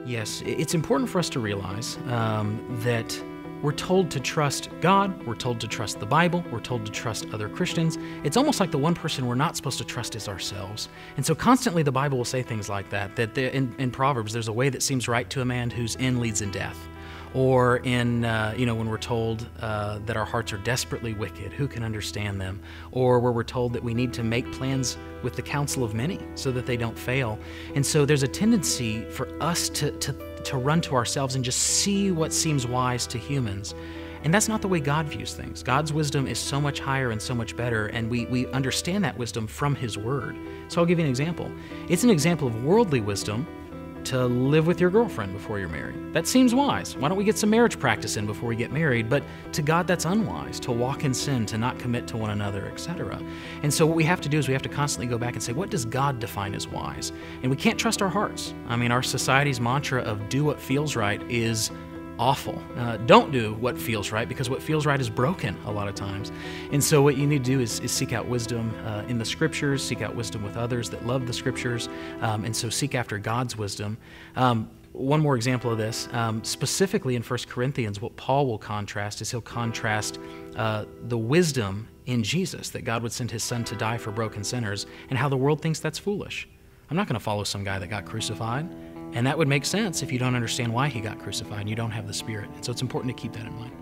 Yes, it's important for us to realize that we're told to trust God, we're told to trust the Bible, we're told to trust other Christians. It's almost like the one person we're not supposed to trust is ourselves. And so constantly the Bible will say things like that in Proverbs, there's a way that seems right to a man whose end leads in death. Or in, when we're told that our hearts are desperately wicked, who can understand them? Or where we're told that we need to make plans with the counsel of many so that they don't fail. And so there's a tendency for us to run to ourselves and just see what seems wise to humans. And that's not the way God views things. God's wisdom is so much higher and so much better, and we understand that wisdom from His Word. So I'll give you an example. It's an example of worldly wisdom to live with your girlfriend before you're married. That seems wise. Why don't we get some marriage practice in before we get married? But to God, that's unwise, to walk in sin, to not commit to one another, etc. And so what we have to do is we have to constantly go back and say, what does God define as wise? And we can't trust our hearts. I mean, our society's mantra of do what feels right is awful. Don't do what feels right, because what feels right is broken a lot of times. And so what you need to do is seek out wisdom in the Scriptures, seek out wisdom with others that love the Scriptures, and so seek after God's wisdom. One more example of this, specifically in 1 Corinthians, what Paul will contrast is he'll contrast the wisdom in Jesus, that God would send His Son to die for broken sinners, and how the world thinks that's foolish. I'm not going to follow some guy that got crucified. And that would make sense if you don't understand why He got crucified and you don't have the Spirit. And so it's important to keep that in mind.